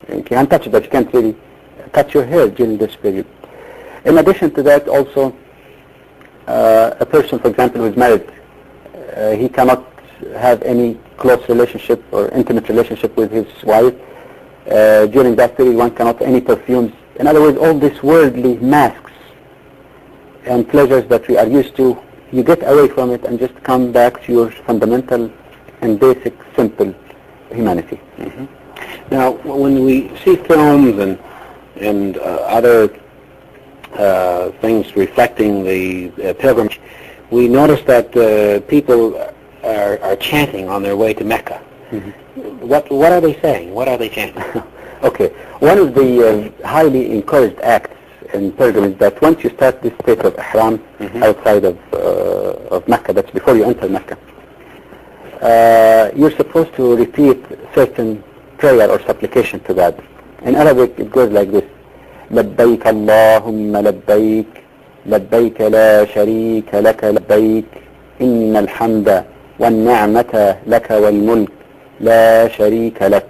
You can touch it, but you can't really touch your hair during this period. In addition to that, also, a person, for example, who is married, he cannot have any close relationship or intimate relationship with his wife. During that period, one cannot any perfumes. In other words, all these worldly masks and pleasures that we are used to, you get away from it and just come back to your fundamental and basic, simple humanity. Mm-hmm. Now, when we see films and other things reflecting the pilgrimage, we notice that people are chanting on their way to Mecca. Mm-hmm. What are they saying? What are they chanting? Okay. One of the highly encouraged acts in pilgrimage is that once you start this state of ihram mm-hmm. outside of Mecca, that's before you enter Mecca, you're supposed to repeat certain prayer or supplication to God. In Arabic, it goes like this: لبيك اللهم لبيك لبيك لا شريك لك لبيك إن الحمد والنعمة لك والملك لا شريك لك.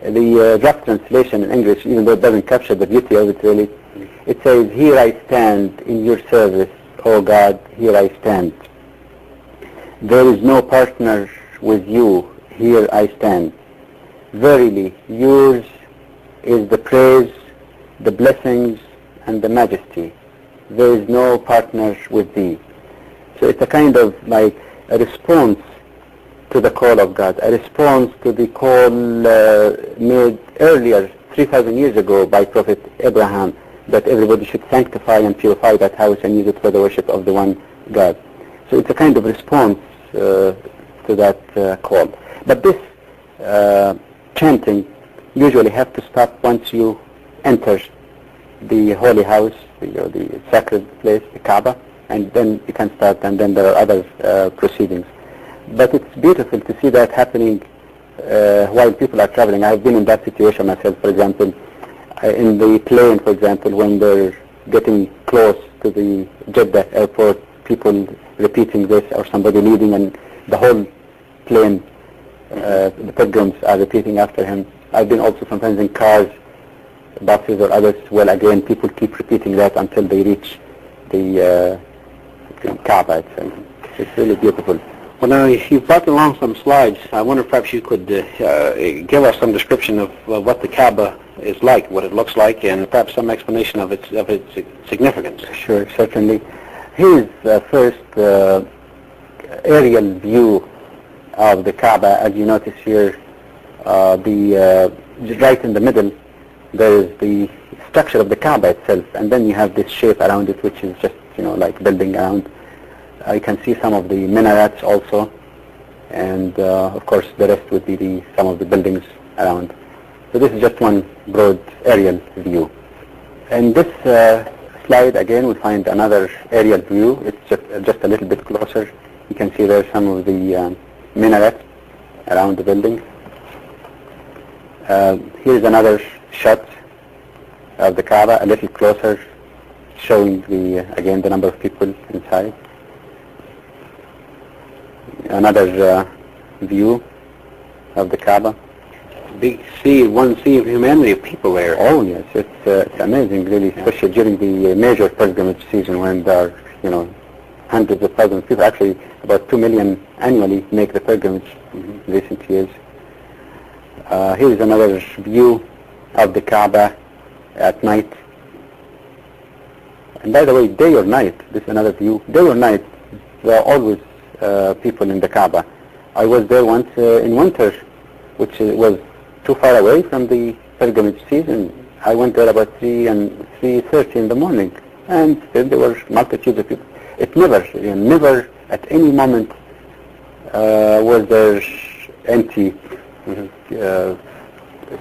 The rough translation in English, even though it doesn't capture the beauty of it really, it says, "Here I stand in your service, O God, here I stand. There is no partner with you, here I stand. Verily, yours is the praise, the blessings, and the majesty. There is no partner with thee." So it's a kind of like a response to the call of God, a response to the call made earlier, 3,000 years ago, by Prophet Abraham, that everybody should sanctify and purify that house and use it for the worship of the one God. So it's a kind of response to that call. But this chanting usually have to stop once you enter the holy house, the sacred place, the Kaaba, and then you can start, and then there are other proceedings. But it's beautiful to see that happening while people are traveling. I've been in that situation myself, for example, in the plane, for example, when they're getting close to the Jeddah airport, people repeating this, or somebody leading, and the whole plane, the pilgrims are repeating after him. I've been also sometimes in cars, buses or others. Well, again, people keep repeating that until they reach the Kaaba itself. It's really beautiful. Well, now, you brought along some slides. I wonder if perhaps you could give us some description of what the Kaaba is like, what it looks like, and perhaps some explanation of its significance. Sure, certainly. Here's the first aerial view of the Kaaba. As you notice here, right in the middle, there is the structure of the Kaaba itself, and then you have this shape around it, which is just, like building around. You can see some of the minarets also, and of course the rest would be some of the buildings around. So this is just one broad aerial view. In this slide again we find another aerial view. It's just a little bit closer. You can see there some of the minarets around the building. Here's another shot of the Kaaba, a little closer, showing again the number of people inside. Another view of the Kaaba. Big sea, one sea of humanity, of people there. Oh yes, it's amazing really, especially during the major pilgrimage season when there are, hundreds of thousands of people. Actually, about 2 million annually make the pilgrimage in recent years. Here is another view of the Kaaba at night. And by the way, day or night, this is another view. Day or night, there are always people in the Kaaba. I was there once in winter, which was too far away from the pilgrimage season. I went there about 3:30 in the morning, and still there were multitudes of people. It never at any moment was there empty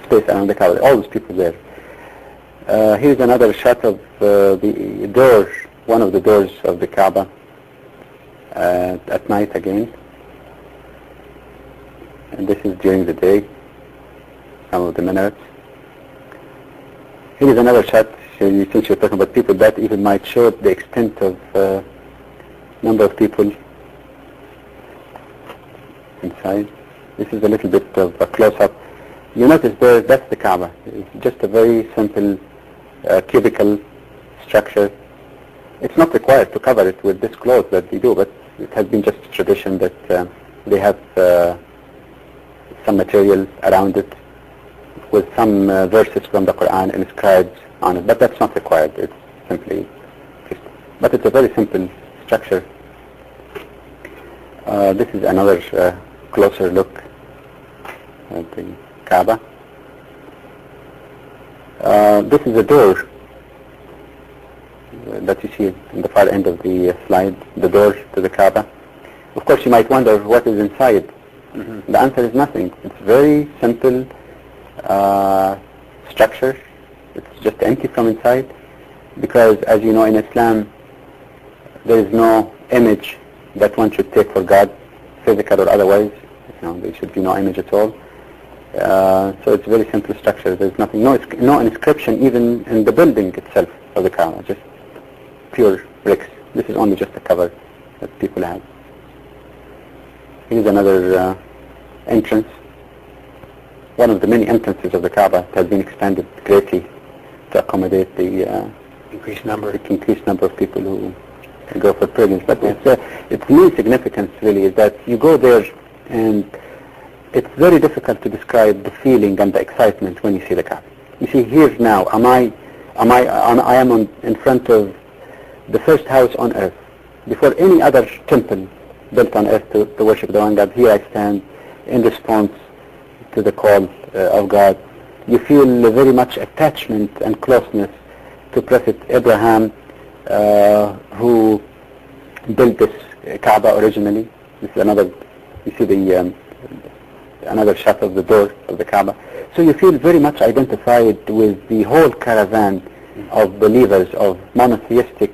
space around the Kaaba. Always people there. Here's another shot of the door, one of the doors of the Kaaba at night again. And this is during the day, some of the minarets. Here is another shot, since you're talking about people, that even might show the extent of number of people inside. This is a little bit of a close-up. You notice there, that's the Kaaba. It's just a very simple cubical structure. It's not required to cover it with this cloth that they do, but it has been just a tradition that they have some material around it with some verses from the Quran inscribed on it, but that's not required. It's simply, but it's a very simple structure. This is another closer look at the Kaaba. This is a door that you see in the far end of the slide, the door to the Kaaba. Of course, you might wonder what is inside. Mm-hmm. The answer is nothing. It's very simple structure. It's just empty from inside, because as you know, in Islam there is no image that one should take for God, physical or otherwise. There should be no image at all. So it's a very simple structure. There's nothing, no inscription even in the building itself of the Kaaba, just pure bricks. This is only just a cover that people have. Here's another entrance. One of the many entrances of the Kaaba has been expanded greatly to accommodate the increased number of people who go for pilgrims. But its main significance really is that you go there and it's very difficult to describe the feeling and the excitement when you see the Kaaba. You see, here now, I am in front of the first house on earth. Before any other temple built on earth to worship the one God, here I stand in response to the call of God. You feel very much attachment and closeness to Prophet Abraham, who built this Kaaba originally. This is another, you see the another shot of the door of the Kaaba. So you feel very much identified with the whole caravan of believers, of monotheistic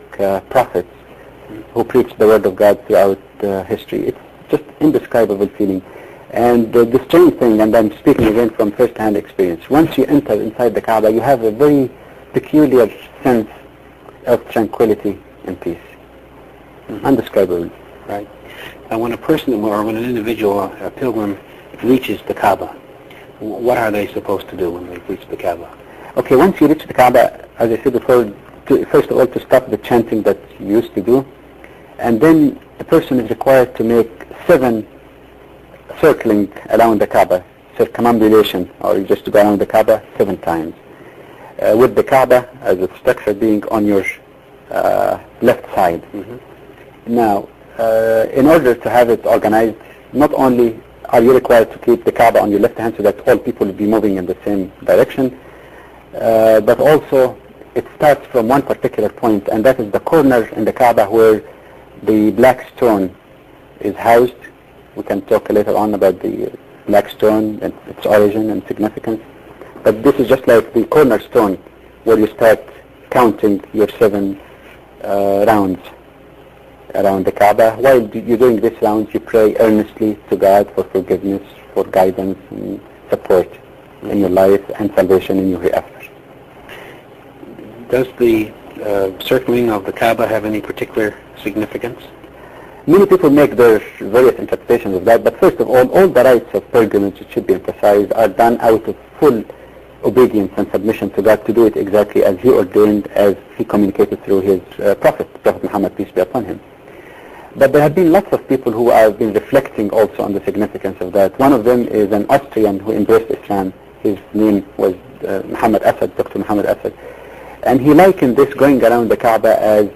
prophets who preached the word of God throughout history. It's just indescribable feeling. And the strange thing, and I'm speaking again from first-hand experience, once you enter inside the Kaaba, you have a very peculiar sense of tranquility and peace. Mm-hmm. Indescribable. Right. And when a person, or when an individual, a pilgrim, reaches the Kaaba, what are they supposed to do when they reach the Kaaba? Okay, once you reach the Kaaba, as I said before, first of all to stop the chanting that you used to do, and then the person is required to make 7 circling around the Kaaba, circumambulation, or just to go around the Kaaba 7 times, with the Kaaba as a structure being on your left side. Mm-hmm. Now, in order to have it organized, not only are you required to keep the Kaaba on your left hand so that all people will be moving in the same direction, but also it starts from one particular point, and that is the corner in the Kaaba where the black stone is housed. We can talk later on about the black stone and its origin and significance. But this is just like the cornerstone where you start counting your 7 rounds around the Kaaba. While you're doing this round, you pray earnestly to God for forgiveness, for guidance and support in your life and salvation in your hereafter. Does the circling of the Kaaba have any particular significance? Many people make their various interpretations of that, but first of all the rites of pilgrimage, it should be emphasized, are done out of full obedience and submission to God, to do it exactly as He ordained, as He communicated through His Prophet Muhammad, peace be upon him. But there have been lots of people who have been reflecting also on the significance of that. One of them is an Austrian who embraced Islam. His name was Muhammad Asad, Dr. Muhammad Asad. And he likened this going around the Kaaba as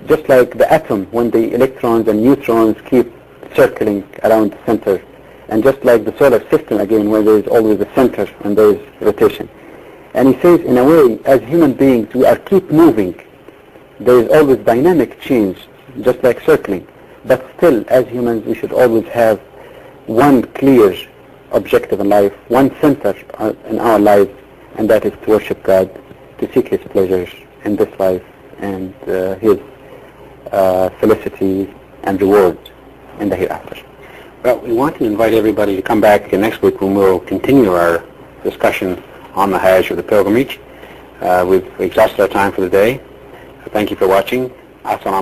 just like the atom, when the electrons and neutrons keep circling around the center, and just like the solar system again, where there is always a center and there is rotation. And he says, in a way, as human beings, we are keep moving. There is always dynamic change, just like circling. But still, as humans, we should always have one clear objective in life, one center in our lives, and that is to worship God, to seek His pleasures in this life, and His felicity and reward in the hereafter. Well, we want to invite everybody to come back again next week when we'll continue our discussion on the Hajj or the pilgrimage. We've exhausted our time for the day. Thank you for watching. Assalamu